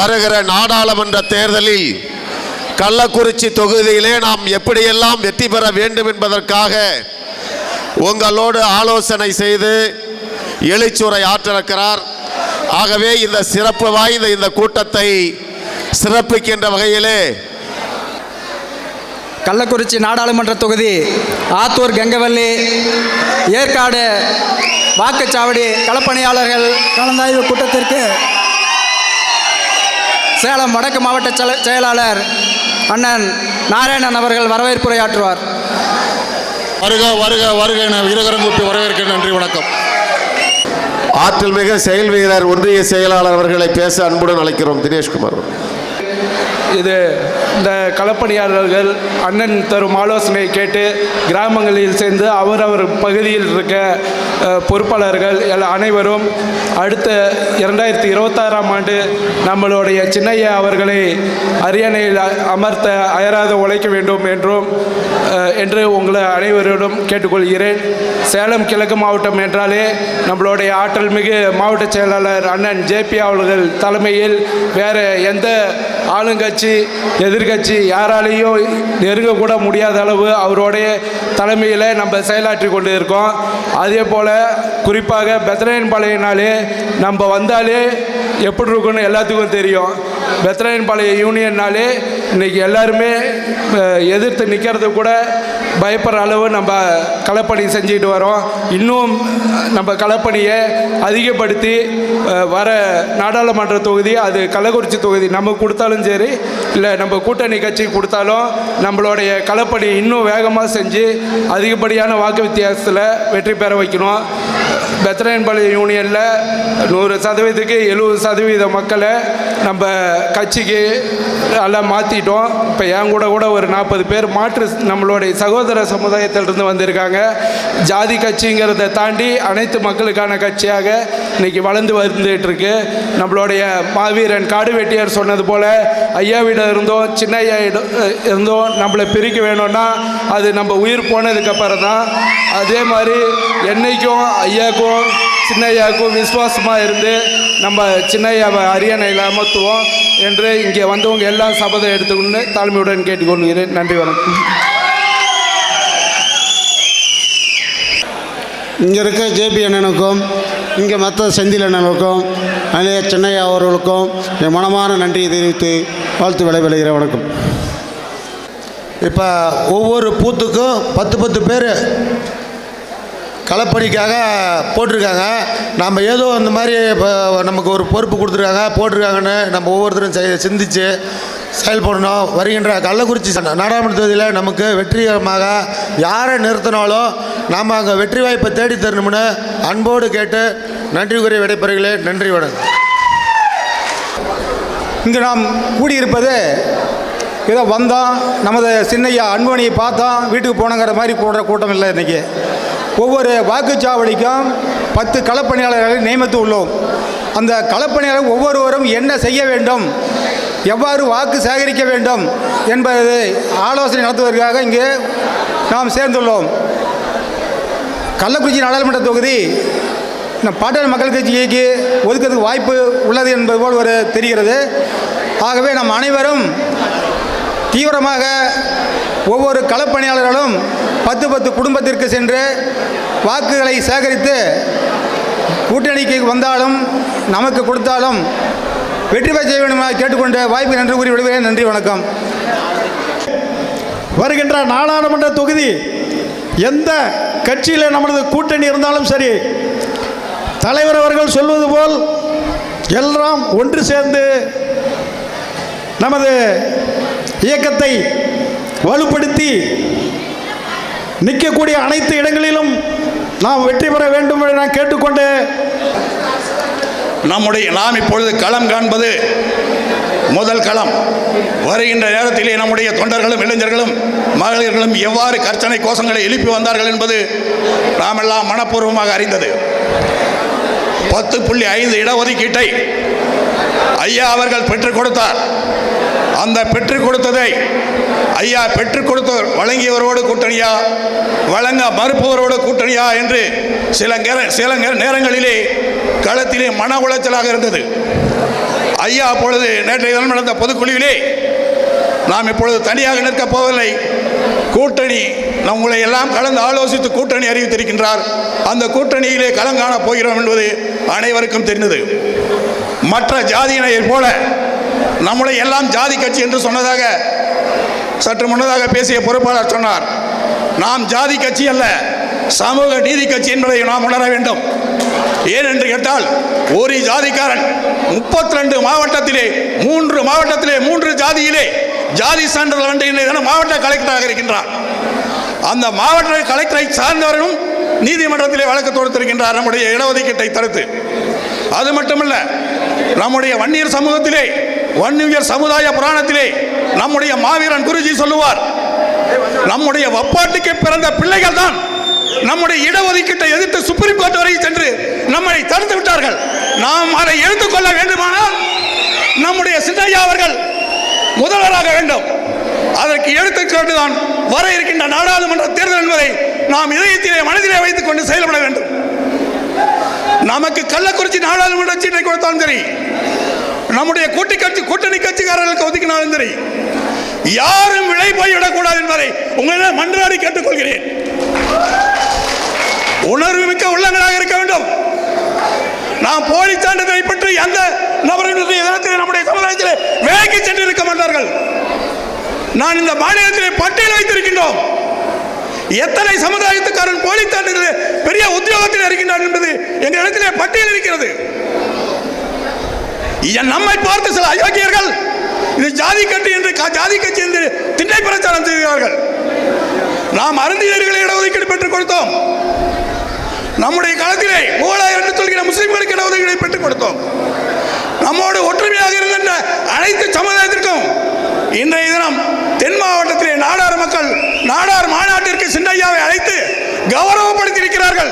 வருகிற நாடாளுமன்ற தேர்தலில் கள்ளக்குறிச்சி தொகுதியிலே நாம் எப்படியெல்லாம் வெற்றி பெற வேண்டும் என்பதற்காக உங்களோடு ஆலோசனை செய்து எழுச்சுரை ஆற்றிருக்கிறார். ஆகவே இந்த சிறப்பு வாய்ந்த இந்த கூட்டத்தை சிறப்பிக்கின்ற வகையிலே கள்ளக்குறிச்சி நாடாளுமன்ற தொகுதி ஆத்தூர் கங்கவல்லி ஏற்காடு வாக்குச்சாவடி களப்பணியாளர்கள் கலந்தாய்வு கூட்டத்திற்கு சேலம் வடக்கு மாவட்ட செயலாளர் அண்ணன் நாராயணன் அவர்கள் வரவேற்புரையாற்றுவார். வருக வருக வருக என இருகரம் கூப்பி வரவேற்க நன்றி, வணக்கம். ஆற்றல் மிக செயல் வீரர் ஒன்றிய செயலாளர் அவர்களை பேச அன்புடன் அழைக்கிறோம். தினேஷ்குமார். இந்த களப்பணியாளர்கள் அண்ணன் தரும் ஆலோசனை கேட்டு கிராமங்களில் சேர்ந்து அவரவர் பகுதியில் இருக்க பொறுப்பாளர்கள் அனைவரும் அடுத்த 2026ஆம் ஆண்டு நம்மளுடைய சின்னையா அவர்களை அரியணையில் அமர்த்த அயராத உழைக்க வேண்டும் என்று உங்களை அனைவரிடம் கேட்டுக்கொள்கிறேன். சேலம் கிழக்கு மாவட்டம் என்றாலே நம்மளுடைய ஆற்றல் மிகு மாவட்ட செயலாளர் அண்ணன் JP அவர்கள் தலைமையில் வேறு எந்த ஆளுங்கட்சி எதிர்கட்சி யாராலேயும் நெருங்கக்கூட முடியாத அளவு அவருடைய தலைமையில் நம்ம செயலாற்றி கொண்டு இருக்கோம். அதே போல் குறிப்பாக பெத்தராயன்பாளையனாலே நம்ம வந்தாலே எப்படி இருக்குன்னு எல்லாத்துக்கும் தெரியும். பெத்தராயன்பாளையம் யூனியன்னாலே இன்றைக்கி எல்லாருமே எதிர்த்து நிற்கிறது கூட பயப்படுற அளவு நம்ம களப்பணி செஞ்சுக்கிட்டு வரோம். இன்னும் நம்ம களப்பணியை அதிகப்படுத்தி வர நாடாளுமன்ற தொகுதி அது கள்ளக்குறிச்சி தொகுதி நம்ம கொடுத்தாலும் சரி, இல்லை நம்ம கூட்டணி கட்சி கொடுத்தாலும் நம்மளுடைய களப்பணி இன்னும் வேகமாக செஞ்சு அதிகப்படியான வாக்கு வித்தியாசத்தில் வெற்றி பெற வைக்கணும். பெத்தராயன்பாளையம் யூனியனில் 100%க்கு 70% மக்களை நம்ம கட்சிக்கு எல்லாம் மாற்றிட்டோம். இப்போ என் கூட ஒரு 40 பேர் மாற்று நம்மளுடைய சகோதர சமுதாயத்திலிருந்து வந்திருக்காங்க. ஜாதி கட்சிங்கிறத தாண்டி அனைத்து மக்களுக்கான கட்சியாக இன்றைக்கி வளர்ந்து வந்துட்டுருக்கு. நம்மளுடைய மாவீரன் காடு வெட்டியார் சொன்னது போல் ஐயாவிடம் இருந்தோம் சின்ன ஐயா இருந்தோம் நம்மளை பிரிக்க வேணும்னா அது நம்ம உயிர் போனதுக்கப்புறம் தான். அதே மாதிரி என்றைக்கும் ஐயாவுக்கும் சின்ன ஐயாவுக்கும் விசுவாசமாக இருந்து நம்ம சின்ன ஐயாவை அரியணையில் அமர்த்துவோம் என்று இங்கே வந்தவங்க எல்லாம் சபதம் எடுத்துக்கொண்டு தாழ்மையுடன் கேட்டுக்கொள்கிறேன். நன்றி, வணக்கம். இங்கே இருக்க JP அண்ணனுக்கும் இங்கே மற்ற செந்தில் அண்ணனுக்கும் அண்ணே சின்னையா அவர்களுக்கும் என் மனமான நன்றியை தெரிவித்து வாழ்த்து விடைபெறுகிறேன். வணக்கம். இப்போ ஒவ்வொரு பூத்துக்கும் 10 பேர் களப்பணிக்காக போட்டிருக்காங்க. நம்ம ஏதோ அந்த மாதிரி இப்போ நமக்கு ஒரு பொறுப்பு கொடுத்துருக்காங்க போட்டிருக்காங்கன்னு நம்ம ஒவ்வொருத்தரும் சிந்தித்து செயல்படணும். வருகின்ற கள்ளக்குறிச்சி நாடாளுமன்ற தொகுதியில் நமக்கு வெற்றிகரமாக யாரை நிறுத்தினாலும் நாம் அங்கே வெற்றி வாய்ப்பை தேடி தரணும்னு அன்போடு கேட்டு நன்றி கூறி விடைபெறுகிறேன். நன்றி, வணக்கம். இங்கு நாம் கூடியிருப்பது ஏதோ வந்தோம் நமது சின்னையா அன்பணியை பார்த்தோம் வீட்டுக்கு போனங்கிற மாதிரி போடுற கூட்டம் இல்லை. இன்றைக்கி ஒவ்வொரு வாக்குச்சாவடிக்கும் 10 களப்பணியாளர்களை நியமித்து உள்ளோம். அந்த களப்பணியாளர் ஒவ்வொருவரும் என்ன செய்ய வேண்டும், எவ்வாறு வாக்கு சேகரிக்க வேண்டும் என்பதை ஆலோசனை நடத்துவதற்காக இங்கே நாம் சேர்ந்துள்ளோம். கள்ளக்குறிச்சி நாடாளுமன்ற தொகுதி பாட்டாளி மக்கள் கட்சிக்கு ஒதுக்கிறதுக்கு வாய்ப்பு உள்ளது என்பது போல் ஒரு தெரிகிறது. ஆகவே நம் அனைவரும் தீவிரமாக ஒவ்வொரு களப்பணியாளர்களும் 10 குடும்பத்திற்கு சென்று வாக்குகளை சேகரித்து கூட்டணிக்கு வந்தாலும் நமக்கு கொடுத்தாலும் வெற்றி பெற செய்ய வேண்டும் கேட்டுக்கொண்ட வாய்ப்பு நன்றி கூறி விடுகிறேன். நன்றி, வணக்கம். வருகின்ற நாடாளுமன்ற தொகுதி எந்த கட்சியில் நமது கூட்டணி இருந்தாலும் சரி, தலைவர் அவர்கள் சொல்வது போல் எல்லாம் ஒன்று சேர்ந்து நமது இயக்கத்தை வலுப்படுத்தி நிற்கக்கூடிய அனைத்து இடங்களிலும் நாம் வெற்றி பெற வேண்டும் என்று நான் கேட்டுக்கொண்டு நாம் இப்பொழுது களம் காண்பது முதல் களம். வருகின்ற நேரத்திலே நம்முடைய தொண்டர்களும் இளைஞர்களும் மகளிர்களும் எவ்வாறு கர்ச்சனை கோஷங்களை எழுப்பி வந்தார்கள் என்பது நாமெல்லாம் மனப்பூர்வமாக அறிந்தது. 10.5 இடஒதுக்கீட்டை ஐயா அவர்கள் பெற்றுக் கொடுத்தார். அந்த பெற்றுக் கொடுத்ததை ஐயா பெற்றுக் கொடுத்த வழங்கியவரோடு கூட்டணியா வழங்க மறுப்பவரோடு கூட்டணியா என்று சில நேரங்களிலே களத்திலே மன உளைச்சலாக இருந்தது. ஐயா அப்பொழுது நேற்றைய தினம் நடந்த பொதுக்குழுவிலே நாம் இப்பொழுது தனியாக நிற்கப் போவதில்லை, கூட்டணி உங்களை எல்லாம் கலந்து ஆலோசித்து கூட்டணி அறிவித்திருக்கின்றார். அந்த கூட்டணியிலே களம் காணப் போகிறோம் என்பது அனைவருக்கும் தெரிந்தது. மற்ற ஜாதியினரை போல நம்முடைய எல்லாம் ஜாதி கட்சி என்று சொன்னதாக சற்று முன்னதாக பேசிய பொறுப்பாளர் சொன்னார். நாம் ஜாதி கட்சி அல்ல, சமூக நீதி கட்சி என்பதை நாம் உணர வேண்டும். ஏனென்று கேட்டால் ஒரு ஜாதிக்காரன் 32 மாவட்டத்திலே 3 மாவட்டத்திலே 3 ஜாதியிலே ஜாதி சான்றிதழ் வண்டியில் மாவட்ட கலெக்டராக இருக்கின்றார். அந்த மாவட்ட கலெக்டரை சார்ந்தவர்களும் நீதிமன்றத்திலே வழக்கு தொடுத்திருக்கின்றார் நம்முடைய இடஒதுக்கீட்டை தடுத்து. அது மட்டுமல்ல, நம்முடைய வன்னியர் சமூகத்திலே வன்னியர் சமுதாய புராணத்திலே நம்முடைய மாவீரன் குருஜி சொல்லுவார், நம்முடைய வப்பாட்டுக்கு பிறந்த பிள்ளைகள் தான் நம்முடைய இடஒதுக்கீட்டை எதிர்த்து சுப்ரீம் கோர்ட் வரை சென்று நம்மை தடுத்து விட்டார்கள். நாம் அதை எடுத்துக்கொள்ள வேண்டுமானால் நம்முடைய சின்னையா அவர்கள் முதல்வராக வேண்டும். அதற்கு எடுத்துக்கொண்டுதான் வர இருக்கின்ற நாடாளுமன்ற தேர்தல் என்பதை நாம் இதயத்திலே மனதிலே வைத்துக் கொண்டு செயல்பட வேண்டும். நமக்கு கள்ளக்குறிச்சி நாடாளுமன்ற சீட்டை கொடுத்தாலும் சரி, நம்முடைய கூட்டணி கட்சிக்காரர்களுக்கு ஒதுக்கினாலும் சரி, யாரும் விலை போய்விடக்கூடாது என்பதை உங்களிடம் மன்றாடி கேட்டுக்கொள்கிறேன். உணர்வு மிக்க உள்ளங்களாக இருக்க வேண்டும். நாம் போலி சான்றிதழை பற்றி அந்த நபர்களுடைய தினத்தில் நம்முடைய சமுதாயத்தில் வேலைக்கு சென்று இருக்க மாட்டார்கள். நான் இந்த மாநிலத்திலே பட்டியல் வைத்திருக்கின்றோம். எத்தனை சமுதாயத்துக்காரன் போலி சான்றிதழ் பெரிய உத்தியோகத்தில் இருக்கின்றார் என்பது எங்கள் இடத்திலே பட்டியல் இருக்கிறது. நம்மை பார்த்து சில அயோக்கியர்கள் இது ஜாதி கட்சி என்று ஜாதி கட்சி என்று திண்ணை பிரச்சாரம் செய்கிறார்கள். நாம் அருந்தியர்களை இடஒதுக்கீடு பெற்றுக் கொடுத்தோம். நம்முடைய களத்திலே மூலாயிரம் என்று சொல்கிற முஸ்லிம்களுக்கு இடஒதுக்கீடை பெற்றுக் கொடுத்தோம். நம்மோடு ஒற்றுமையாக இருக்கின்ற அனைத்து சமுதாயத்திற்கும் இன்றைய தினம் தென் மாவட்டத்திலே நாடார் மக்கள் நாடார் மாநாட்டிற்கு சின்னையாவை அழைத்து கௌரவப்படுத்தி இருக்கிறார்கள்.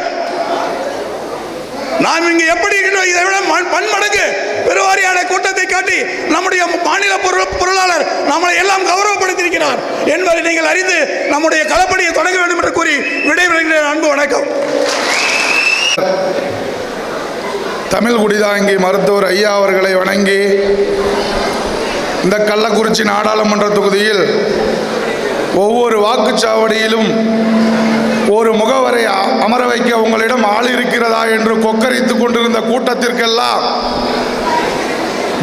நாம் இங்கு எப்படி இதை விட பன்மடங்கு பெருவாரியான கூட்டத்தை காட்டி நம்முடைய மாநில பொருளாளர் நம்மளை எல்லாம் கௌரவப்படுத்தியிருக்கிறார் என்பதை நீங்கள் அறிந்து நம்முடைய களப்பணியை தொடங்க வேண்டும் என்று கூறி விடைபெறுகிறேன். அன்பு வணக்கம். தமிழ் குடிதாங்கி மருத்துவர் ஐயா அவர்களை வணங்கி, இந்த கள்ளக்குறிச்சி நாடாளுமன்ற தொகுதியில் ஒவ்வொரு வாக்குச்சாவடியிலும் ஒரு முகவரை அமர வைக்க உங்களிடம் ஆள் இருக்கிறதா என்று கொக்கரித்துக் கொண்டிருந்த கூட்டத்திற்கெல்லாம்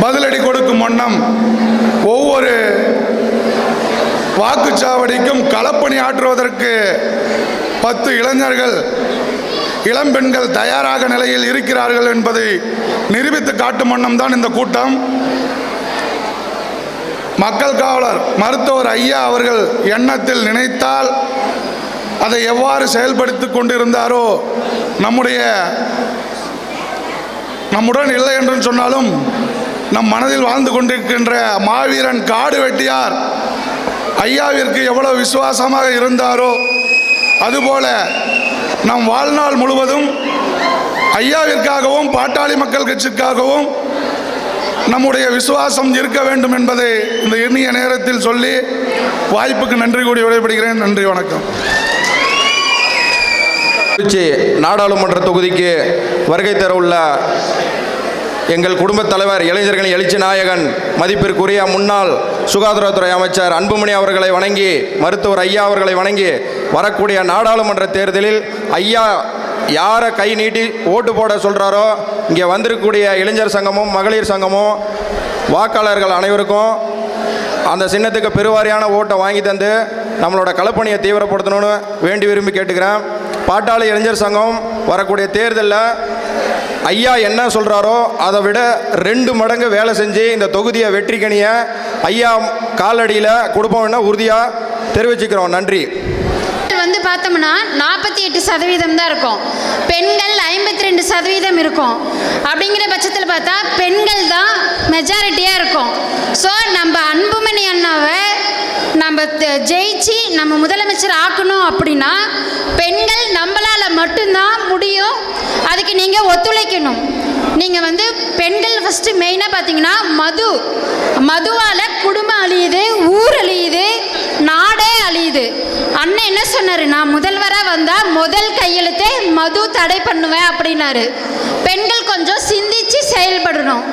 பதிலடி கொடுக்கும் வண்ணம் ஒவ்வொரு வாக்குச்சாவடிக்கும் களப்பணி ஆற்றுவதற்கு 10 இளைஞர்கள் இளம்பெண்கள் தயாராக நிலையில் இருக்கிறார்கள் என்பதை நிரூபித்து காட்டும் வண்ணம் தான் இந்த கூட்டம். மக்கள் காவலர் மருத்துவர் ஐயா அவர்கள் எண்ணத்தில் நினைத்தால் அதை எவ்வாறு செயல்படுத்தி கொண்டிருந்தாரோ, நம்முடன் இல்லை என்று சொன்னாலும் நம் மனதில் வாழ்ந்து கொண்டிருக்கின்ற மாவீரன் காடு வெட்டியார் ஐயாவிற்கு எவ்வளவு விசுவாசமாக இருந்தாரோ, அதுபோல நம் வாழ்நாள் முழுவதும் ஐயாவிற்காகவும் பாட்டாளி மக்கள் கட்சிக்காகவும் நம்முடைய விசுவாசம் இருக்க வேண்டும் என்பதை இந்த எண்ணிய நேரத்தில் சொல்லி வாய்ப்புக்கு நன்றி கூறி விடைபெறுகிறேன். நன்றி, வணக்கம். திருச்சி நாடாளுமன்ற தொகுதிக்கு வருகை தர உள்ள எங்கள் குடும்பத் தலைவர் இளைஞர்களின் எழுச்சி நாயகன் மதிப்பிற்குரிய முன்னாள் சுகாதாரத்துறை அமைச்சர் அன்புமணி அவர்களை வணங்கி, மருத்துவர் ஐயா அவர்களை வணங்கி, வரக்கூடிய நாடாளுமன்ற தேர்தலில் ஐயா யாரை கை நீட்டி ஓட்டு போட சொல்கிறாரோ, இங்கே வந்திருக்கக்கூடிய இளைஞர் சங்கமும் மகளிர் சங்கமும் வாக்காளர்கள் அனைவருக்கும் அந்த சின்னத்துக்கு பெருவாரியான ஓட்டை வாங்கி தந்து நம்மளோட களப்பணியை தீவிரப்படுத்தணும்னு வேண்டி விரும்பி கேட்டுக்கிறேன். பாட்டாளி இளைஞர் சங்கம் வரக்கூடிய தேர்தலில் ஐயா என்ன சொல்கிறாரோ அதை விட 2 மடங்கு வேலை செஞ்சு இந்த தொகுதியை வெற்றிக்கணியை ஐயா காலடியில் கொடுப்போம்னு உறுதியாக தெரிவிச்சுக்கிறோம். நன்றி. வந்து பார்த்தோம்னா 48% தான் இருக்கும், பெண்கள் 52% இருக்கும். அப்படிங்கிற பட்சத்தில் பார்த்தா பெண்கள் தான் மெஜாரிட்டியாக இருக்கும். ஸோ நம்ம அன்புமணி அண்ணாவை நம்ம ஜெயிச்சு நம்ம முதலமைச்சர் ஆக்கணும் அப்படின்னா பெண்கள் நம்மளால் மட்டும்தான் முடியும். அதுக்கு நீங்கள் ஒத்துழைக்கணும். நீங்கள் வந்து பெண்கள் ஃபஸ்ட்டு மெயினாக பார்த்தீங்கன்னா மதுவால் குடும்பம் அழியுது, ஊர் அழியுது, நாடே அழியுது. அண்ணன் என்ன சொன்னார், நான் முதல்வராக வந்தால் முதல் கையெழுத்தே மது தடை பண்ணுவேன் அப்படின்னாரு. பெண்கள் கொஞ்சம் சிந்திச்சு செயல்படணும்.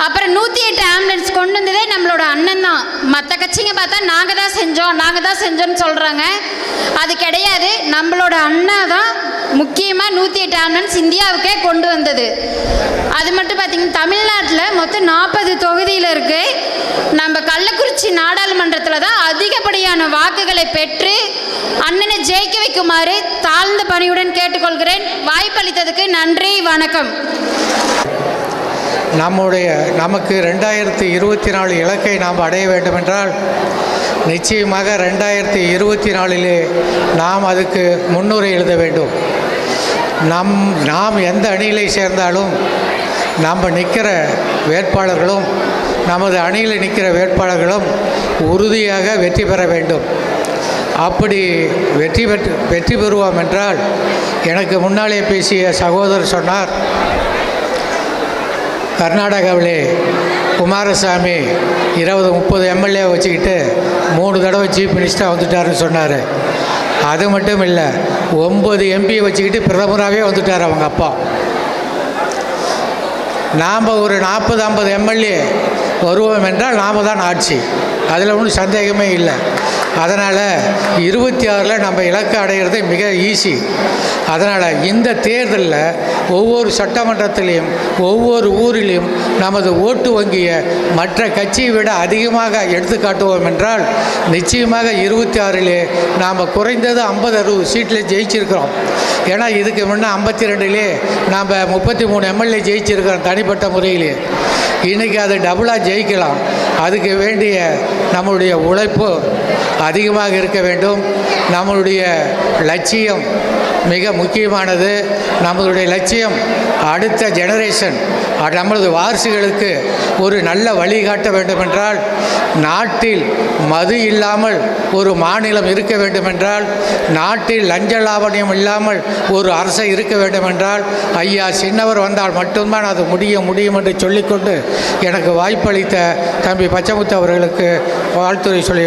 அப்புறம் 108 ஆம்புலன்ஸ் கொண்டு வந்ததே நம்மளோட அண்ணன் தான். மற்ற கட்சிங்க பார்த்தா நாங்கள் தான் செஞ்சோம்னு சொல்கிறாங்க. அது கிடையாது, நம்மளோட அண்ணா தான் முக்கியமாக 108 ஆம்புலன்ஸ் இந்தியாவுக்கே கொண்டு வந்தது. அது மட்டும் பார்த்திங்கன்னா தமிழ்நாட்டில் மொத்தம் 40 தொகுதியில் இருக்குது. நம்ம கள்ளக்குறிச்சி நாடாளுமன்றத்தில் தான் அதிகப்படியான வாக்குகளை பெற்று அண்ணனை ஜெயிக்க வைக்குமாறு தாழ்ந்த பணியுடன் கேட்டுக்கொள்கிறேன். வாய்ப்பளித்ததுக்கு நன்றி, வணக்கம். நமக்கு 2024 இலக்கை நாம் அடைய வேண்டுமென்றால் நிச்சயமாக 2024 நாம் அதுக்கு முன்னுரை எழுத வேண்டும். நாம் எந்த அணியிலை சேர்ந்தாலும் நம்ம நிற்கிற வேட்பாளர்களும் நமது அணியில் நிற்கிற வேட்பாளர்களும் உறுதியாக வெற்றி பெற வேண்டும். அப்படி வெற்றி பெறுவோம் என்றால், எனக்கு முன்னாலே பேசிய சகோதரர் சொன்னார், கர்நாடகாவிலே குமாரசாமி 20-30 எம்எல்ஏ வச்சுக்கிட்டு 3 தடவை சீஃப் மினிஸ்டராக வந்துட்டாருன்னு சொன்னார். அது மட்டும் இல்லை, 9 எம்பியை வச்சுக்கிட்டு பிரதமராகவே வந்துட்டார் அவங்க அப்பா. நாம் ஒரு 40-50 எம்எல்ஏ வருவோம் என்றால் நாம் தான் ஆட்சி, அதில் ஒன்றும் சந்தேகமே இல்லை. அதனால் 26 நம்ம இலக்கு அடைகிறது மிக ஈஸி. அதனால் இந்த தேர்தலில் ஒவ்வொரு சட்டமன்றத்திலையும் ஒவ்வொரு ஊரிலையும் நமது ஓட்டு வங்கியை மற்ற கட்சியை விட அதிகமாக எடுத்து காட்டுவோம் என்றால் நிச்சயமாக 26 நாம் குறைந்தது 50-60 சீட்டில் ஜெயிச்சிருக்கிறோம். ஏன்னா இதுக்கு முன்னே 52 நாம் 33 எம்எல்ஏ ஜெயிச்சிருக்கிறோம் தனிப்பட்ட முறையிலே. இன்றைக்கி அது டபுளாக ஜெயிக்கலாம். அதுக்கு வேண்டிய நம்மளுடைய உழைப்பு அதிகமாக இருக்க வேண்டும். நம்மளுடைய லட்சியம் மிக முக்கியமானது. நம்மளுடைய லட்சியம் அடுத்த ஜெனரேஷன், நமது வாரிசுகளுக்கு ஒரு நல்ல வழிகாட்ட வேண்டுமென்றால், நாட்டில் மது இல்லாமல் ஒரு மாநிலம் இருக்க வேண்டுமென்றால், நாட்டில் லஞ்ச லாவணியம் இல்லாமல் ஒரு அரசு இருக்க வேண்டுமென்றால், ஐயா சின்னவர் வந்தால் மட்டும்தான் அது முடியும் என்று சொல்லிக்கொண்டு எனக்கு வாய்ப்பளித்த தம்பி பச்சமுத்து அவர்களுக்கு வாழ்த்துறை சொல்லி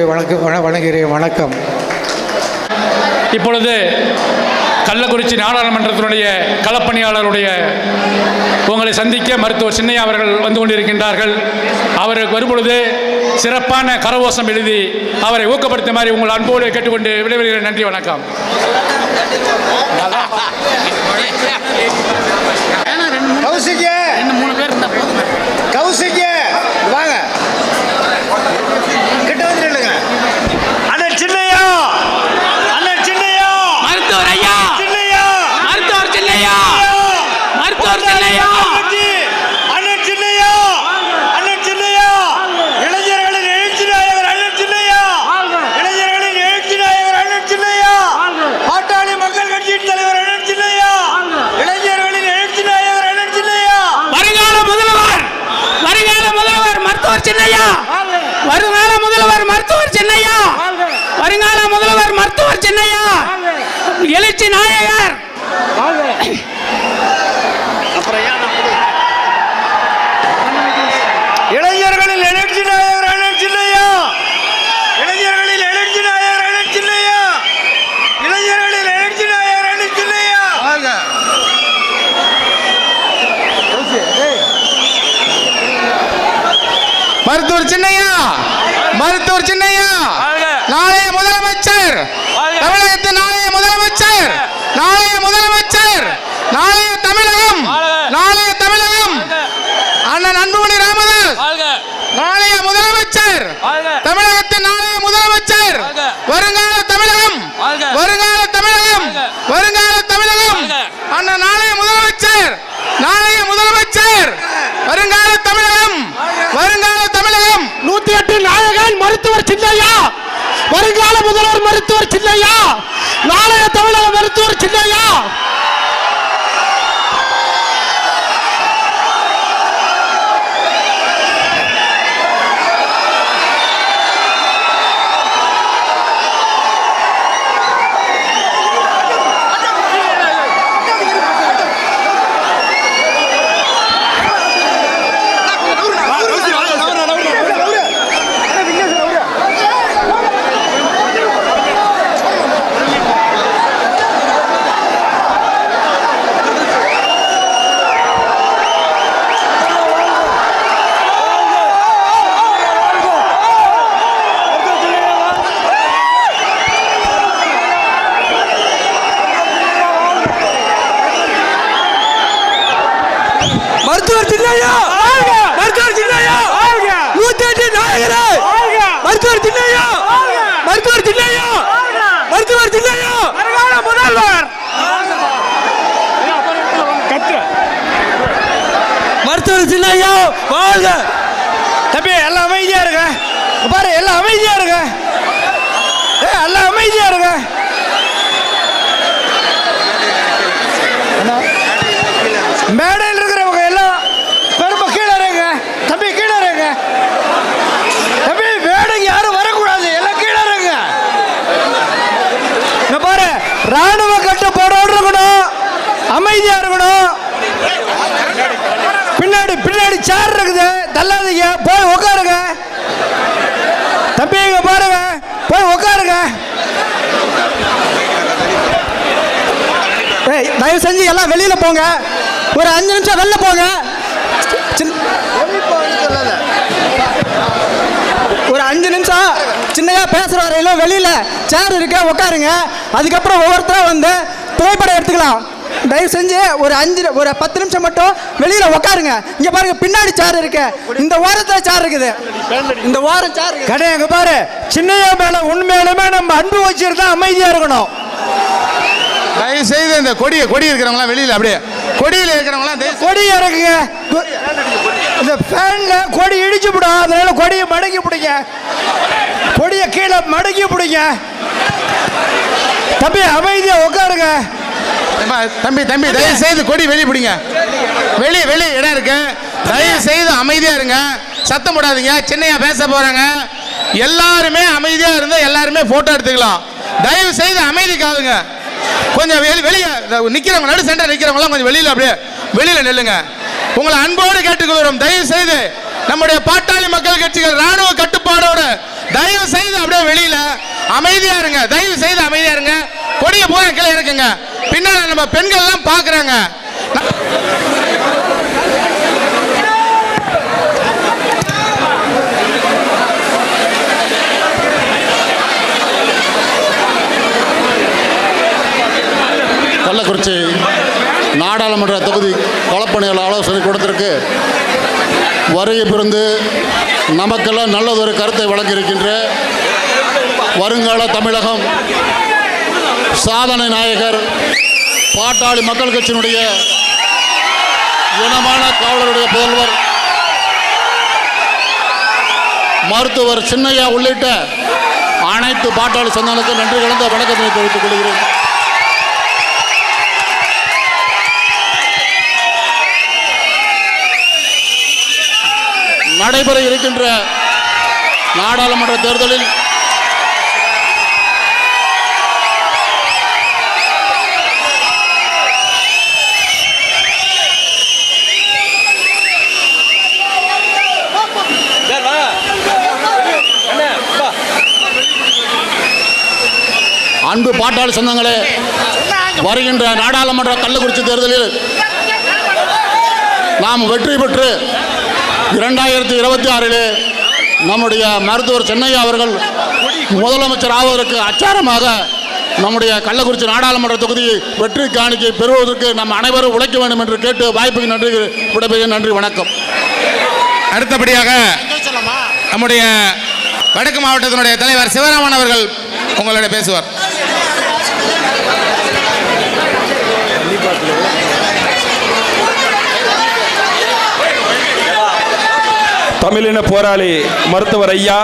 வணங்குகிறேன். வணக்கம். இப்பொழுது கள்ளக்குறிச்சி நாடாளுமன்றத்தினுடைய களப்பணியாளருடைய உங்களை சந்திக்க மருத்துவர் சின்னையா அவர்கள் வந்து கொண்டிருக்கின்றார்கள். அவருக்கு வரும்பொழுது சிறப்பான கரகோஷம் எழுதி அவரை ஊக்கப்படுத்துமாறு உங்கள் அன்போடு கேட்டுக்கொண்டு விடைபெறுகிறேன். நன்றி, வணக்கம். கௌசிக்கு வாங்க, கிட்ட வந்துருங்க. அண்ணன் சின்னையா, அண்ணன் சின்னையா, மருத்துவர் ஐயா, சின்னையா, மருத்துவர் சின்னையா, மருத்துவர் சின்னையா, அண்ணன் சின்னையா, அண்ணன் சின்னையா, இளைஞர்களின் எழுச்சி நாயகர் அண்ணன் சின்னையா, இளைஞர்களின் எழுச்சி நாயகர் அண்ணன் சின்னையா, பாட்டாளி மக்கள் கட்சியின் தலைவர் அண்ணன் சின்னையா, இளைஞர்களின் எழுச்சி நாயகர் அண்ணன் சின்னையா, வருங்கால முதல்வர் மருத்துவர் சின்னையா, வருங்கால முதல்வர் மருத்துவர் சின்னையா, வருங்கால முதல்வர் மருத்துவர் சின்னையா, எழுச்சி நாயகர். இளைஞர்களில் எழுச்சி நாயகர் அண்ணன் சின்னையா, இளைஞர்களில் எழுச்சி நாயகர் அண்ணன் சின்னையா, இளைஞர்களில் எழுச்சி நாயகர் அண்ணன் சின்னையா. மருத்துவர் சின்னையா, மருத்துவர் சின்னையா, நாளைய முதலமைச்சர், தமிழகத்தின் நாளைய முதலமைச்சர், நாளைய முதலமைச்சர், நாளைய தமிழகம், நாளைய தமிழகம் அண்ணன் அன்புமணி ராமதாஸ், நாளைய முதலமைச்சர், தமிழகத்தின் நாளைய முதலமைச்சர், வருங்கால தமிழகம், வருங்கால தமிழகம், வருங்கால தமிழகம் அண்ணன் நாளைய முதலமைச்சர், நாளைய முதலமைச்சர், வருங்கால தமிழகம், வருங்கால தமிழகம். 108 நாயகன் மருத்துவர் சின்னையா, வருங்கால முதல்வர் மருத்துவர் சின்னையா, நாளைய தமிழக மருத்துவர் சின்னையா. மருத்துவர் சின்னையா மருத்துவர் சின்னையா 108 நாயகரே மருத்துவர் சின்னையா மருத்துவர் சின்னையா மருத்துவர் சின்னையா முதல்வர் மருத்துவர் சின்னையா வாழ்க. தம்பி எல்லாம் அமைதியா இருங்க, பாரு எல்லாம் அமைதியா இருங்க, எல்லாம் அமைதியா இருங்க. மேடையில் இருக்கிறவங்க எல்லாம் பெருமை கீழே இருங்க. தம்பி கீழே இருங்க தம்பி, மேடைக்கு யாரும் வரக்கூடாது, எல்லாம் கீழே இருங்க. பாரு ராணுவ கட்டுப்பாடோடு இருக்கணும், அமைதியா இருக்கணும். பின்னாடி பின்னாடி சேர் இருக்குது, தள்ளாதீங்க, போய் உட்காருங்க. தம்பி இங்க பாருங்க, போய் உட்காருங்க. தயவு செஞ்சு எல்லாம் வெளியில போங்க, ஒரு 5 நிமிஷம் வெளில போங்க. ஒரு 5 நிமிஷம் சின்னையா பேசுற வரையிலும் வெளியில சேர் இருக்க உட்காருங்க. அதுக்கப்புறம் ஒவ்வொருத்தரும் வந்து புகைப்படம் எடுத்துக்கலாம். தயவு செஞ்சு ஒரு 10 நிமிஷம் மட்டும் வெளியில உட்காருங்க. இங்க பாருங்க பின்னாடி சேர் இருக்கு, இந்த ஓரத்துல சேர் இருக்குது, இந்த ஓரம் சேர் கிடையாது. இங்க பாரு சின்னையா மேல உண்மையிலுமே நம்ம அன்பு வச்சிருந்தா அமைதியா இருக்கணும். தயவு செய்து இந்த கொடி இருக்கிறவங்களாம் வெளியில் அப்படியே கொடியில் இருக்கிறவங்களாம் கொடி இறக்குங்க. இந்த ஃபேன்ல கொடி இடிச்சு விடும், அதனால கொடியை மடக்கி பிடிங்க, கொடியை கீழே மடக்கி பிடிங்க. தம்பி அமைதியா உட்காருங்க. தம்பி தயவு செய்து கொடி வெளியே பிடிங்க, வெளியே இடம் இருக்கு, தயவு செய்து அமைதியா இருங்க, சத்தம் போடாதீங்க. சின்னையா பேச போறாங்க, எல்லாருமே அமைதியா இருந்தா எல்லாருமே போட்டோ எடுத்துக்கலாம். தயவு செய்து அமைதி காவுங்க. கொஞ்சம் வெளியே நிக்கிறவங்க, நடு சென்டர் நிக்கிறவங்களாம் கொஞ்சம் வெளியில அப்படியே வெளியில நில்லுங்க. உங்களை அன்போடு கேட்டுக்கொள்கிறோம், தயவு செய்து நம்முடைய பாட்டாளி மக்கள் கட்சிகள் ராணுவ கட்டுப்பாடோடு தயவு செய்து அப்படியே வெளியில அமைதியா இருங்க, தயவு செய்து அமைதியா இருங்க. கொடிய போற கீழே இருக்குங்க, பின்னால நம்ம பெண்கள் எல்லாம் பாக்குறாங்க. கள்ளக்குறிச்சி நாடாளுமன்ற தொகுதி களப்பணியாளர் ஆலோசனை கூட்டத்திற்கு வருகை புரிந்து நமக்கெல்லாம் நல்லதொரு கருத்தை வழங்கியிருக்கின்ற வருங்கால தமிழகம் சாதனை நாயகர் பாட்டாளி மக்கள் கட்சியினுடைய இனமான காவலருடைய புதல்வர் மருத்துவர் சின்னையா உள்ளிட்ட அனைத்து பாட்டாளி சொந்தங்களுக்கு நன்றி கலந்த வணக்கத்தை தெரிவித்துக் கொள்கிறேன். நடைபெற இருக்கின்ற நாடாளுமன்ற தேர்தலில் அன்பு பாட்டாளி சொந்தங்களே, வருகின்ற நாடாளுமன்ற கள்ளக்குறிச்சி தேர்தலில் நாம் வெற்றி பெற்று 2026 நம்முடைய மருத்துவர் சின்னையா அவர்கள் முதலமைச்சர் ஆவதற்கு அச்சாரமாக நம்முடைய கள்ளக்குறிச்சி நாடாளுமன்ற தொகுதியை வெற்றி காணிக்கை பெறுவதற்கு நாம் அனைவரும் உழைக்க வேண்டும் என்று கேட்டு வாய்ப்புக்கு நன்றி விடைபெறுகிறேன். நன்றி, வணக்கம். அடுத்தபடியாக நம்முடைய வடக்கு மாவட்டத்தினுடைய தலைவர் சிவராமன் அவர்கள் உங்களோட பேசுவார். தமிழின போராளி மருத்துவர் ஐயா,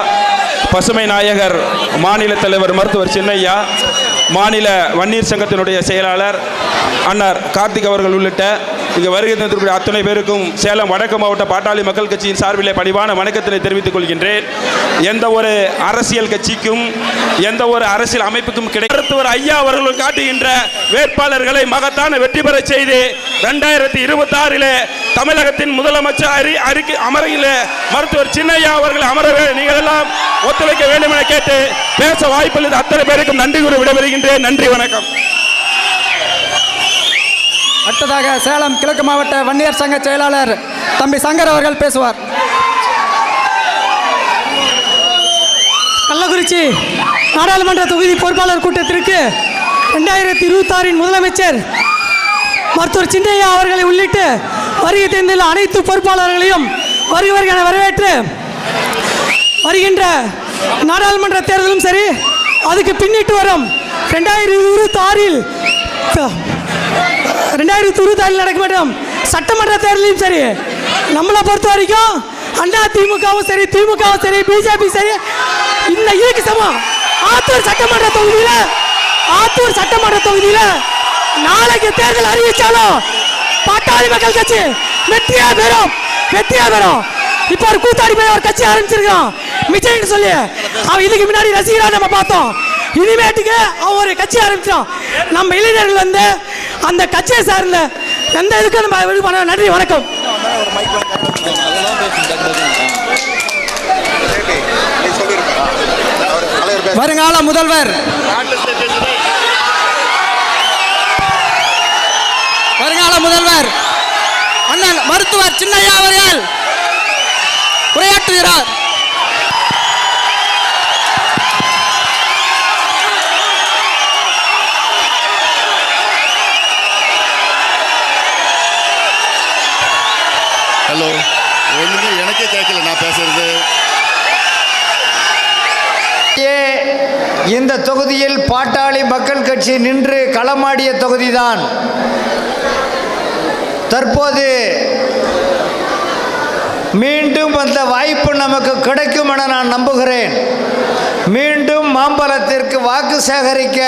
பசுமை நாயகர் மாநில தலைவர் மருத்துவர் சின்னையா, மாநில வன்னியர் சங்கத்தினுடைய செயலாளர் அண்ணர் கார்த்திக் அவர்கள் உள்ளிட்ட இங்கு வருகை தந்திருக்கிற அத்தனை பேருக்கும் சேலம் வடக்கு மாவட்ட பாட்டாளி மக்கள் கட்சியின் சார்பிலே பணிவான வணக்கத்தினை தெரிவித்துக் கொள்கின்றேன். எந்த ஒரு அரசியல் கட்சிக்கும் எந்த ஒரு அரசியல் அமைப்புக்கும் மருத்துவர் ஐயா அவர்கள் காட்டுகின்ற வேட்பாளர்களை மகத்தான வெற்றி பெற செய்து 2026 தமிழகத்தின் முதலமைச்சர் அமரையில் மருத்துவர் சின்னையா அவர்கள் அமர நீங்கள் எல்லாம் ஒத்துழைக்க வேண்டும் என கேட்டு பேச வாய்ப்பில் அத்தனை பேருக்கும் நன்றி கூறி விடைபெறுகின்றேன். நன்றி, வணக்கம். அடுத்ததாக சேலம் கிழக்கு மாவட்ட வன்னியர் சங்க செயலாளர் தம்பி சங்கர் அவர்கள் பேசுவார். கள்ளக்குறிச்சி நாடாளுமன்ற தொகுதி பொறுப்பாளர் கூட்டத்திற்கு 2026 முதலமைச்சர் மருத்துவர் சின்னையா அவர்களை உள்ளிட்டு வருகை தந்துள்ள அனைத்து பொறுப்பாளர்களையும் வருக என வரவேற்று வருகின்ற நாடாளுமன்ற தேர்தலும் சரி, அதுக்கு பின்னிட்டு வரும் 2026 நடக்க வேண்டும் சட்டமன்ற தேர்தலையும் சரி, நம்மளை பொறுத்த வரைக்கும் அண்ணா திமுகவும் சரி, திமுகவும் சரி, பிஜேபி சரி, இந்த இதுக்கு சமம். ஆத்தூர் சட்டமன்ற தொகுதியில் நாளைக்கு தேர்தல் அறிவிச்சாலும் பாட்டாளி மக்கள் கட்சி வெற்றியா பெறும். இப்போ ஒரு கூத்தாடி போய் ஒரு கட்சி ஆரம்பிச்சிருக்கான் மிச்சைன்னு சொல்லி, அவன் இதுக்கு முன்னாடி ரசிகரா நம்ம பார்த்தோம். இனிமேட்டுக்கு அவன் ஒரு கட்சி ஆரம்பிச்சான். நம்ம இளைஞர்கள் வந்து அந்த கட்சியை சார்ந்த எந்த இதுக்கும் நம்ம இது பண்ண. நன்றி, வணக்கம். வருங்கால முதல்வர் அண்ணன் மருத்துவர் சின்னையா அவர்கள் உரையாற்றுகிறார். ஹலோ, ஒன்றுமே எனக்கே கேட்கல நான் பேசுறது. இந்த தொகுதியில் பாட்டாளி மக்கள் கட்சி நின்று களமாடிய தொகுதிதான். தற்போது மீண்டும் அந்த வாய்ப்பு நமக்கு கிடைக்கும் என நான் நம்புகிறேன். மீண்டும் மாம்பலத்திற்கு வாக்கு சேகரிக்க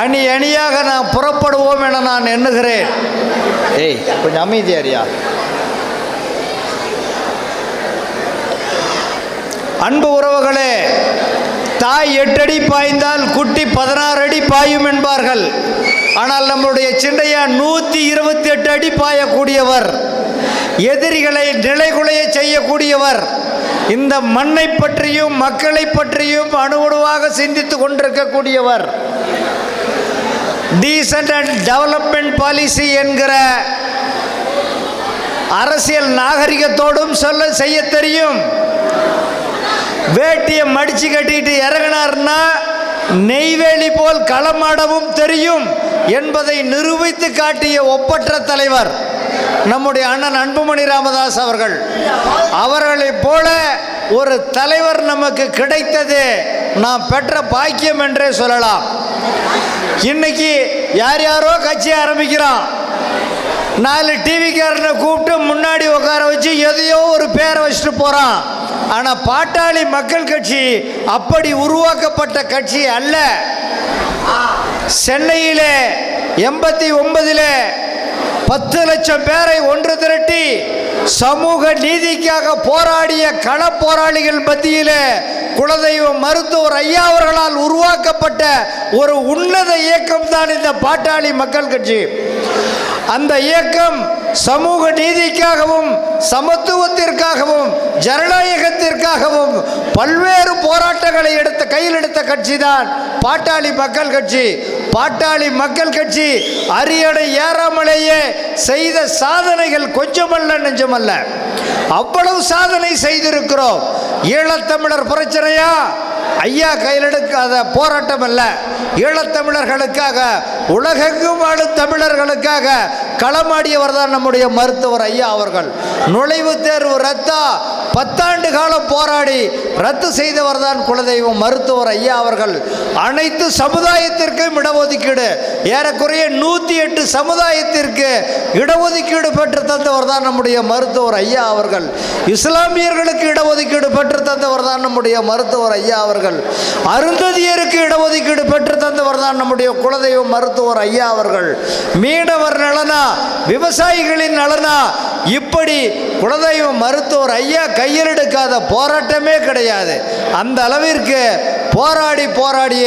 அணியாக நாம் புறப்படுவோம் என நான் எண்ணுகிறேன். கொஞ்சம் அமைதியாரியா. அன்பு உறவுகளே, தாய் 8 அடி பாய்ந்தால் குட்டி 16 அடி பாயும் என்பார்கள். ஆனால் நம்முடைய சின்னையா 128 அடி பாயக்கூடியவர், எதிரிகளை நிலைகுலைய செய்யக்கூடியவர், இந்த மண்ணை பற்றியும் மக்களை பற்றியும் அணுவணுவாக சிந்தித்து கொண்டிருக்கக்கூடியவர். டீசன்ட் அண்ட் டெவலப்மெண்ட் பாலிசி என்கிற அரசியல் நாகரிகத்தோடும் செய்ய தெரியும். வேட்டியை மடிச்சு கட்டிட்டு இறங்கினார்னா நெய்வேலி போல் களமாடவும் தெரியும் என்பதை நிரூபித்து காட்டிய ஒப்பற்ற தலைவர் நம்முடைய அண்ணன் அன்புமணி ராமதாஸ் அவர்கள். அவர்களைப் போல ஒரு தலைவர் நமக்கு கிடைத்தது நாம் பெற்ற பாக்கியம் என்றே சொல்லலாம். இன்னைக்கு யாரோ கட்சி ஆரம்பிக்கிறான், 4 டிவிக்காரனை கூப்பிட்டு முன்னாடி உட்கார வச்சு எதையோ ஒரு பேரை வச்சுட்டு போகிறான். ஆனால் பாட்டாளி மக்கள் கட்சி அப்படி உருவாக்கப்பட்ட கட்சி அல்ல. சென்னையில் 89 10 லட்சம் பேரை ஒன்று திரட்டி சமூக நீதிக்காக போராடிய கள போராளிகள் மத்தியில் குலதெய்வம் மருத்துவர் ஐயா அவர்களால் உருவாக்கப்பட்ட ஒரு உன்னத இயக்கம் தான் இந்த பாட்டாளி மக்கள் கட்சி. அந்த இயக்கம் சமூக நீதிக்காகவும் சமத்துவத்திற்காகவும் ஜனநாயகத்திற்காகவும் பல்வேறு போராட்டங்களை கையில் எடுத்த கட்சி தான் பாட்டாளி மக்கள் கட்சி. பாட்டாளி மக்கள் கட்சி அரியணை ஏறாமலேயே செய்த சாதனைகள் கொஞ்சமல்ல நெஞ்சமல்ல, அவ்வளவு சாதனை செய்திருக்கிறோம். ஈழத்தமிழர் பிரச்சனையா ஐயா கையில் எடுக்காத போராட்டம் அல்ல. ஈழத்தமிழர்களுக்காக, உலகெங்கும் வாழும் தமிழர்களுக்காக களமாடியவர் தான் நம்முடைய மருத்துவர் ஐயா அவர்கள். நுழைவுத் தேர்வு ரத்தா 10 ஆண்டு காலம் போராடி ரத்து செய்தவர் தான் குலதெய்வம் மருத்துவர் ஐயா அவர்கள். அனைத்து சமுதாயத்திற்கும் இடஒதுக்கீடு, ஏறக்குறைய 108 சமுதாயத்திற்கு இடஒதுக்கீடு பெற்று தந்தவர் தான் நம்முடைய மருத்துவர் ஐயா அவர்கள். இஸ்லாமியர்களுக்கு இடஒதுக்கீடு பெற்று தந்தவர் தான் நம்முடைய மருத்துவர் ஐயா அவர்கள். அருந்ததியருக்கு இடஒதுக்கீடு பெற்று தந்தவர் தான் நம்முடைய குலதெய்வம் மருத்துவர் ஐயா அவர்கள். மீனவர் நலனா, விவசாயிகளின் நலனா, இப்படி குலதெய்வம் மருத்துவர் ஐயா கையில் எடுக்காத போராட்டமே கிடையாது. அந்த அளவிற்கு போராடிய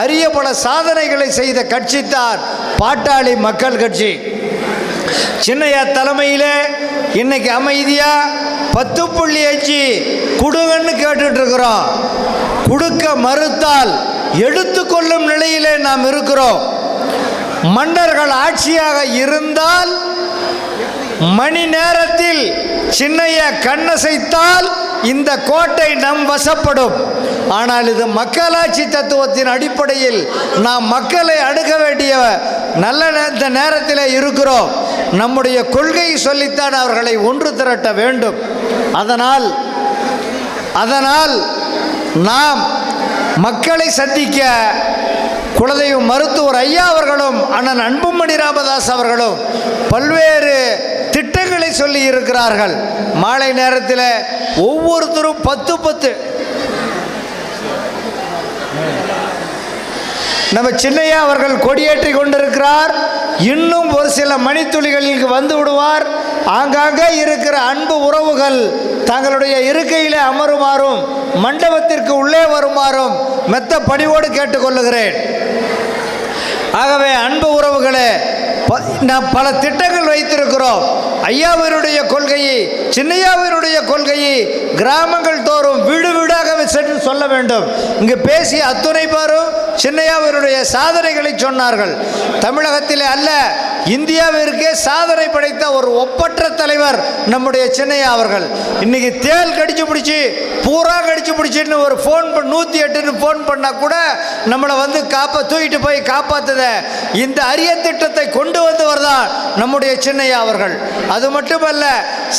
அரிய பல சாதனைகளை செய்த கட்சி தான் பாட்டாளி மக்கள் கட்சி. சின்னையா தலைமையில் இன்னைக்கு அமைதியா 10.5 கொடுங்கன்னு கேட்டுட்டு இருக்கிறோம். கொடுக்க மறுத்தால் எடுத்துக்கொள்ளும் நிலையிலே நாம் இருக்கிறோம். மன்னர்கள் ஆட்சியாக இருந்தால் மணி நேரத்தில் சின்னையா கண்ணசைத்தால் இந்த கோட்டை நம் வசப்படும். ஆனால் இது மக்களாட்சி தத்துவத்தின் அடிப்படையில் நாம் மக்களை அணுக வேண்டிய நல்ல இந்த நேரத்தில் இருக்கிறோம். நம்முடைய கொள்கையை சொல்லித்தான் அவர்களை ஒன்று திரட்ட வேண்டும். அதனால் நாம் மக்களை சந்திக்க குலதெய்வம் மருத்துவர் ஐயா அவர்களும் அண்ணன் அன்புமணி ராமதாஸ் அவர்களும் பல்வேறு திட்டங்களை சொல்லி இருக்கிறார்கள். மாலை நேரத்தில் ஒவ்வொருத்தரும் 10 நம்ம சின்னையா அவர்கள் கொடியேற்றி கொண்டிருக்கிறார். இன்னும் ஒரு சில மணித்துளிகளில் வந்து விடுவார். ஆங்காங்கே இருக்கிற அன்பு உறவுகள் தங்களுடைய இருக்கையில் அமருமாறும் மண்டபத்திற்கு உள்ளே வருமாறும் மெத்த பணிவோடு கேட்டுக்கொள்ளுகிறேன். ஆகவே அன்பு உறவுகளே, நாம் பல திட்டங்கள் வைத்திருக்கிறோம். ஐயாவினுடைய கொள்கையை, சின்னையாவினுடைய கொள்கையை கிராமங்கள் தோறும் வீடு வீடாக சென்று சொல்ல வேண்டும். இங்கு பேசிய அத்துணை பேரும் சின்னையாவினுடைய சாதனைகளை சொன்னார்கள். தமிழகத்திலே அல்ல, இந்தியாவிற்கே சாதனை படைத்த ஒரு ஒப்பற்ற தலைவர் நம்முடைய சின்னையா அவர்கள். இன்னைக்கு தேல் கடிச்சு பிடிச்சி பூரா கடிச்சு பிடிச்சின்னு ஒரு ஃபோன் 108ன்னு ஃபோன் பண்ணால் கூட நம்மளை வந்து தூக்கிட்டு போய் காப்பாற்றுத இந்த அரிய திட்டத்தை கொண்டு வந்தவர் தான் நம்முடைய சின்னையா அவர்கள். அது மட்டுமல்ல,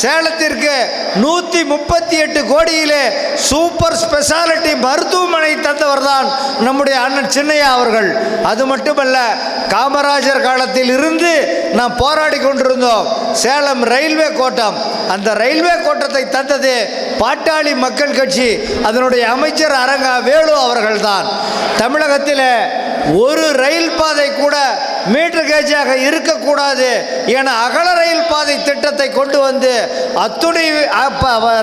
சேலத்திற்கு 138 கோடியிலே சூப்பர் ஸ்பெஷாலிட்டி மருத்துவமனை தந்தவர் தான் நம்முடைய அண்ணன் சின்னையா அவர்கள். அது மட்டுமல்ல, காமராஜர் காலத்தில் இருந்து நாம் போராடி கொண்டிருந்தோம் சேலம் ரயில்வே கோட்டம். அந்த ரயில்வே கோட்டத்தை தந்தது பாட்டாளி மக்கள் கட்சி, அதனுடைய அமைச்சர் அரங்கா வேலு அவர்கள்தான். தமிழகத்தில் ஒரு ரயில் பாதை கூட மீட்டர் கேஜாக இருக்கக்கூடாது என அகல ரயில் பாதை திட்டத்தை கொண்டு வந்து அத்துணை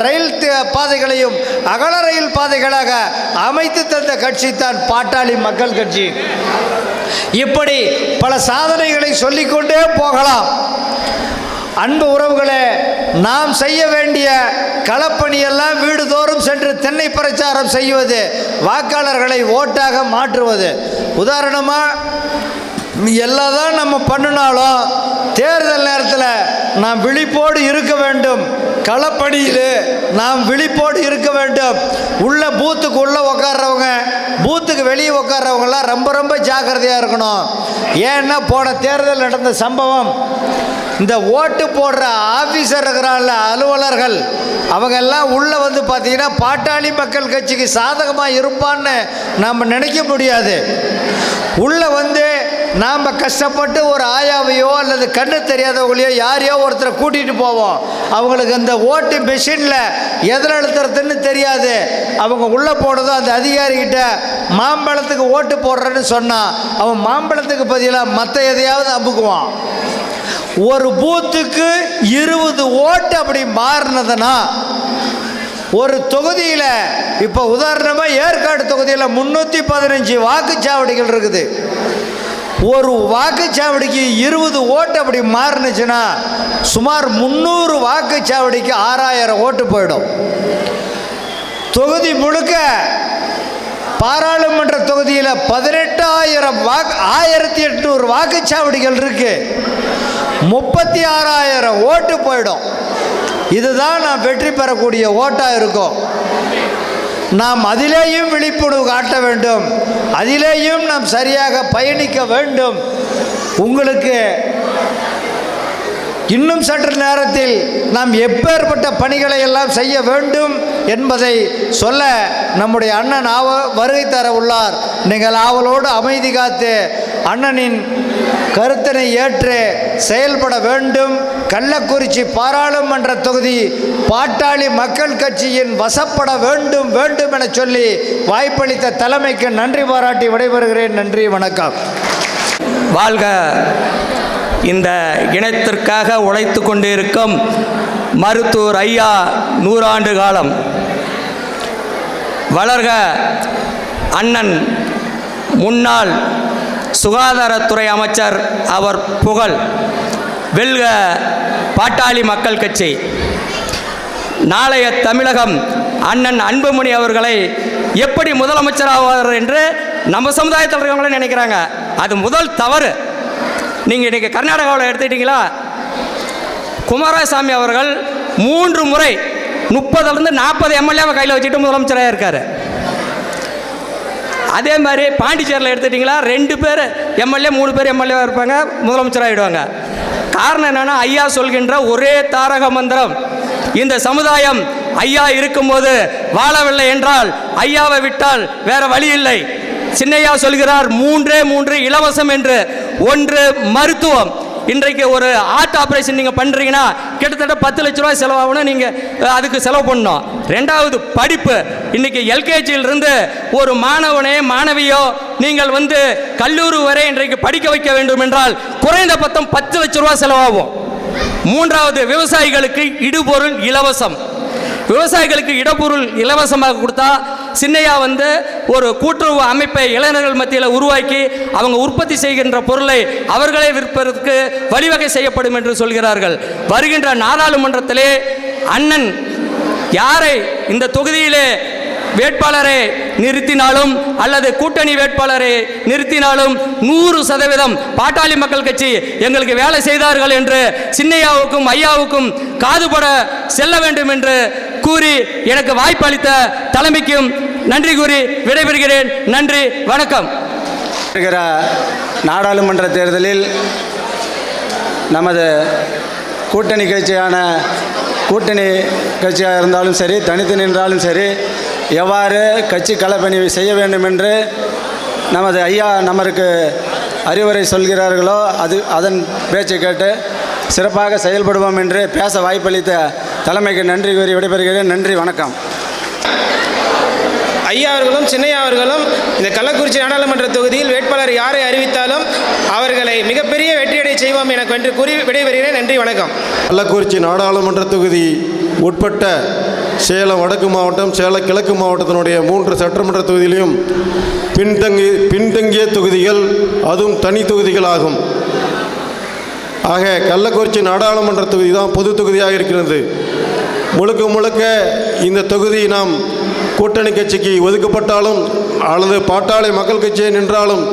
ரயில் பாதைகளையும் அகல ரயில் பாதைகளாக அமைத்து தந்த கட்சி தான் பாட்டாளி மக்கள் கட்சி. இப்படி பல சாதனைகளை சொல்லிக்கொண்டே போகலாம். அன்பு உறவுகளே, நாம் செய்ய வேண்டிய களப்பணியெல்லாம் வீடுதோறும் சென்று தென்னை பிரச்சாரம் செய்வது, வாக்காளர்களை ஓட்டாக மாற்றுவது. உதாரணமாக எல்லாம் நம்ம பண்ணினாலும் தேர்தல் நேரத்தில் நாம் விழிப்போடு இருக்க வேண்டும். களப்பணியில் நாம் விழிப்போடு இருக்க வேண்டும். உள்ள பூத்துக்கு உள்ளே உட்கார்றவங்க, பூத்துக்கு வெளியே உட்கார்றவங்களாம் ரொம்ப ரொம்ப ஜாக்கிரதையாக இருக்கணும். ஏன்னா போன தேர்தல் நடந்த சம்பவம், இந்த ஓட்டு போடுற ஆஃபீஸர் இருக்கிறான்ல, அலுவலர்கள், அவங்கெல்லாம் உள்ளே வந்து பார்த்தீங்கன்னா பாட்டாளி மக்கள் கட்சிக்கு சாதகமாக இருப்பான்னு நாம் நினைக்க முடியாது. உள்ளே வந்து நாம் கஷ்டப்பட்டு ஒரு ஆயாவையோ அல்லது கண்ணு தெரியாதவங்களையோ யாரையோ ஒருத்தரை கூட்டிகிட்டு போவோம். அவங்களுக்கு அந்த ஓட்டு மெஷினில் எதில் அழுத்துறதுன்னு தெரியாது. அவங்க உள்ளே போனதும் அந்த அதிகாரிகிட்ட மாம்பழத்துக்கு ஓட்டு போடுறேன்னு சொன்னான். அவன் மாம்பழத்துக்கு பதிலாக மற்ற எதையாவது அமுக்குவான். ஒரு பூத்துக்கு 20 ஓட்டு அப்படி மாறினதுன்னா ஒரு தொகுதியில், இப்போ உதாரணமாக ஏற்காடு தொகுதியில் 315 வாக்குச்சாவடிகள் இருக்குது. ஒரு வாக்குச்சாவடிக்கு 20 ஓட்டு அப்படி மாறினுச்சுன்னா சுமார் 300 வாக்குச்சாவடிக்கு 6000 ஓட்டு போயிடும். தொகுதி முழுக்க பாராளுமன்ற தொகுதியில் 18,800 வாக்குச்சாவடிகள் இருக்கு. 36,000 ஓட்டு போயிடும். இதுதான் நாம் வெற்றி பெறக்கூடிய ஓட்டாக இருக்கும். நாம் அதிலேயும் விழிப்புணர்வு காட்ட வேண்டும், அதிலேயும் நாம் சரியாக பயணிக்க வேண்டும். உங்களுக்கு இன்னும் சற்று நேரத்தில் நாம் எப்பேற்பட்ட பணிகளை எல்லாம் செய்ய வேண்டும் என்பதை சொல்ல நம்முடைய அண்ணன் வருகை தர உள்ளார். நீங்கள் ஆவலோடு அமைதி காத்து அண்ணனின் கருத்தினை ஏற்று செயல்பட வேண்டும். கள்ளக்குறிச்சி பாராளுமன்ற தொகுதி பாட்டாளி மக்கள் கட்சியின் வசப்பட வேண்டும் வேண்டும் என சொல்லி வாய்ப்பளித்த தலைமைக்கு நன்றி பாராட்டி விடைபெறுகிறேன். நன்றி, வணக்கம். வாழ்க. இந்த இனத்திற்காக உழைத்து கொண்டிருக்கும் மருத்துவர் ஐயா 100 ஆண்டு காலம் வளர்க. அண்ணன் முன்னாள் சுகாதாரத்துறை அமைச்சர் அவர் புகழ் வெல்க. பாட்டாளி மக்கள் கட்சி. நாளைய தமிழகம் அண்ணன் அன்புமணி அவர்களை எப்படி முதலமைச்சராவார் என்று நம்ம சமுதாயத்தில் இருக்கிறவங்களே நினைக்கிறாங்க. அது முதல் தவறு. நீங்கள் இன்றைக்கி கர்நாடகாவில் எடுத்துக்கிட்டீங்களா, குமாரசாமி அவர்கள் 3 முறை 30லேருந்து 40 எம்எல்ஏவை கையில் வச்சுட்டு முதலமைச்சராக இருக்கார். அதே மாதிரி பாண்டிச்சேரியில் எடுத்துட்டிங்களா 2 பேர் எம்எல்ஏ 3 பேர் எம்எல்ஏவாக இருப்பாங்க, முதலமைச்சராக ஆகிடுவாங்க. காரணம் என்னென்னா ஐயா சொல்கின்ற ஒரே தாரக மந்திரம், இந்த சமுதாயம் ஐயா இருக்கும்போது வாழவில்லை என்றால் ஐயாவை விட்டால் வேற வழி இல்லை. சின்னையா சொல்கிறார் 3 இலவசம் என்று. ஒன்று மருத்துவம். இன்றைக்கு ஒரு ஹார்ட் ஆப்ரேஷன் நீங்கள் பண்ணுறீங்கன்னா கிட்டத்தட்ட 10 லட்ச ரூபாய் செலவாகணும், நீங்கள் அதுக்கு செலவு பண்ணணும். 2வது படிப்பு. இன்றைக்கி எல்கேஜியிலிருந்து ஒரு மாணவனே மாணவியோ நீங்கள் கல்லூரி வரை இன்றைக்கு படிக்க வைக்க வேண்டும் என்றால் குறைந்த பட்சம் 10 லட்ச ரூபாய் செலவாகும். 3வது விவசாயிகளுக்கு இடுபொருள் இலவசம். விவசாயிகளுக்கு இடப்பொருள் இலவசமாக கொடுத்தா சின்னையா ஒரு கூட்டுறவு அமைப்பை இளைஞர்கள் மத்தியில் உருவாக்கி அவங்க உற்பத்தி செய்கின்ற பொருளை அவர்களே விற்பதற்கு வழிவகை செய்யப்படும் என்று சொல்கிறார்கள். வருகின்ற நாடாளுமன்றத்திலே அண்ணன் யாரை இந்த தொகுதியிலே வேட்பாளரை நிறுத்தினாலும் அல்லது கூட்டணி வேட்பாளரை நிறுத்தினாலும் 100% பாட்டாளி மக்கள் கட்சி எங்களுக்கு வேலை செய்தார்கள் என்று சின்னையாவுக்கும் ஐயாவுக்கும் காதுபட செல்ல வேண்டும் என்று கூறி எனக்கு வாய்ப்பு அளித்த தலைமைக்கும் நன்றி கூறி விடைபெறுகிறேன். நன்றி, வணக்கம். நாடாளுமன்ற தேர்தலில் நமது கூட்டணி கட்சியாக இருந்தாலும் சரி, தனித்து நின்றாலும் சரி, எவ்வாறு கட்சி களப்பணி செய்ய வேண்டும் என்று நமது ஐயா நமக்கு அறிவுரை சொல்கிறார்களோ அதன் பேச்சை கேட்டு சிறப்பாக செயல்படுவோம் என்று பேச வாய்ப்பளித்த தலைமைக்கு நன்றி கூறி விடைபெறுகிறேன். நன்றி, வணக்கம். ஐயா அவர்களும் சின்னையா அவர்களும் இந்த கள்ளக்குறிச்சி நாடாளுமன்ற தொகுதியில் வேட்பாளர் யாரை அறிவித்தாலும் அவர்களை மிகப்பெரிய வெற்றியடை செய்வோம் என என்று கூறி விடைபெறுகிறேன். நன்றி, வணக்கம். கள்ளக்குறிச்சி நாடாளுமன்ற தொகுதி உட்பட்ட சேலம் வடக்கு மாவட்டம், சேலம் கிழக்கு மாவட்டத்தினுடைய 3 சட்டமன்ற தொகுதியிலையும் பின்தங்கிய தொகுதிகள், அதுவும் தனி தொகுதிகளாகும். ஆக கள்ளக்குறிச்சி நாடாளுமன்ற தொகுதி தான் பொது தொகுதியாக இருக்கிறது. முழுக்க இந்த தொகுதி நாம் கூட்டணி கட்சிக்கு ஒதுக்கப்பட்டாலும் அல்லது பாட்டாளி மக்கள் கட்சியை நின்றாலும்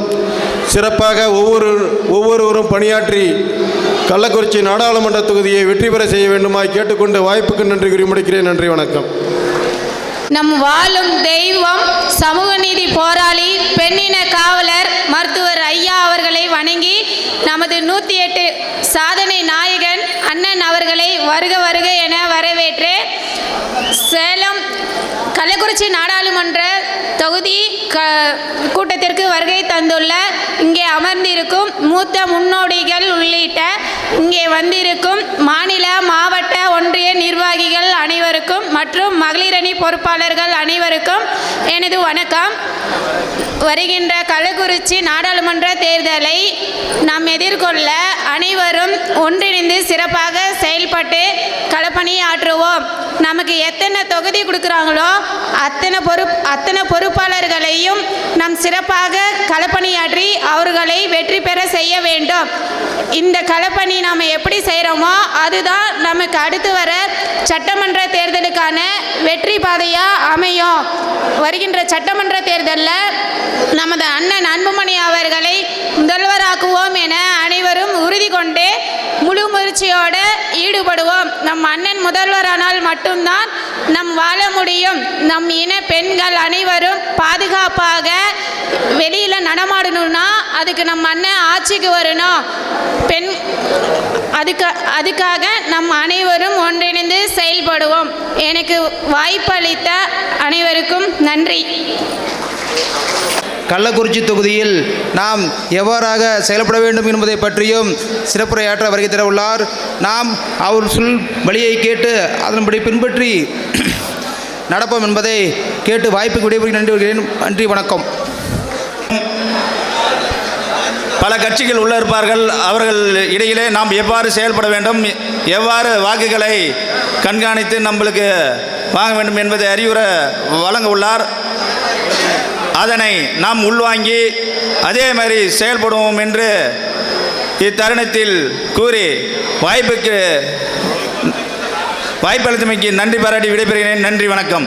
சிறப்பாக ஒவ்வொருவரும் பணியாற்றி கள்ளக்குறிச்சி நாடாளுமன்ற தொகுதியை வெற்றி பெற செய்ய வேண்டுமாய் கேட்டுக்கொண்டு வாய்ப்புக்கு நன்றி கூறி முடிக்கிறேன். நன்றி, வணக்கம். நம் வாழும் தெய்வம், சமூக நீதி போராளி, பெண்ணின காவலர் மருத்துவர் ஐயா அவர்களை வணங்கி நமது 108 சாதனை நாயகன் அண்ணன் அவர்களை வருக வருக என வரவேற்று சேலம் கள்ளக்குறிச்சி நாடாளுமன்ற தொகுதி கூட்டத்திற்கு வருகை தந்துள்ள இங்கே அமர்ந்திருக்கும் மூத்த முன்னோடிகள் உள்ளிட்ட இங்கே வந்திருக்கும் மாநில, மாவட்ட, ஒன்றிய நிர்வாகிகள் அனைவருக்கும் மற்றும் மகளிரணி பொறுப்பாளர்கள் அனைவருக்கும் எனது வணக்கம். வருகின்ற கள்ளக்குறிச்சி நாடாளுமன்ற தேர்தலை நாம் எதிர்கொள்ள அனைவரும் ஒன்றிணைந்து சிறப்பாக செயல்பட்டு களப்பணி ஆற்றுவோம். நமக்கு எத்தனை தொகுதி கொடுக்குறாங்களோ அத்தனை பொறுப்பாளர்களையும் நாம் சிறப்பாக களப்பணியாற்றி அவர்களை வெற்றி பெற செய்ய வேண்டும். இந்த களப்பணி நாம் எப்படி செய்கிறோமோ அதுதான் நமக்கு அடுத்து வர சட்டமன்ற தேர்தலுக்கான வெற்றி பாதையாக அமையும். வருகின்ற சட்டமன்ற தேர்தலில் நமது அண்ணன் அன்புமணி அவர்களை முதல்வராக்குவோம் என அனைவரும் உறுதி கொண்டு முழு முயற்சியோடு ஈடுபடுவோம். நம் அண்ணன் முதல்வரானால் மட்டும்தான் நம் வாழ முடியும். நம் இன பெண்கள் அனைவரும் பாதுகாப்பாக வெளியில் நடமாடணும்னா அதுக்கு நம் அண்ணன் ஆட்சிக்கு வரணும். அதுக்காக நம் அனைவரும் ஒன்றிணைந்து செயல்படுவோம். எனக்கு வாய்ப்பளித்த அனைவருக்கும் நன்றி. கள்ளக்குறிச்சி தொகுதியில் நாம் எவ்வாறாக செயல்பட வேண்டும் என்பதை பற்றியும் சிறப்புரையாற்ற வருகை தர உள்ளார். நாம் அவர் சொல் வழியை கேட்டு அதன்படி பின்பற்றி நடப்போம் என்பதை கேட்டு வாய்ப்புக்கு விடைபெறுகிறேன். நன்றி வருகிறேன். நன்றி, வணக்கம். பல கட்சிகள் உள்ள இருப்பார்கள். அவர்கள் இடையிலே நாம் எவ்வாறு செயல்பட வேண்டும், எவ்வாறு வாக்குகளை கண்காணித்து நம்மளுக்கு வாங்க வேண்டும் என்பதை அறிவுரை வழங்க உள்ளார். அதனை நாம் உள்வாங்கி அதே மாதிரி செயல்படுவோம் என்று இத்தருணத்தில் கூறி வாய்ப்பளித்தமைக்கு நன்றி பாராட்டி விடைபெறுகிறேன். நன்றி, வணக்கம்.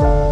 நன்றி.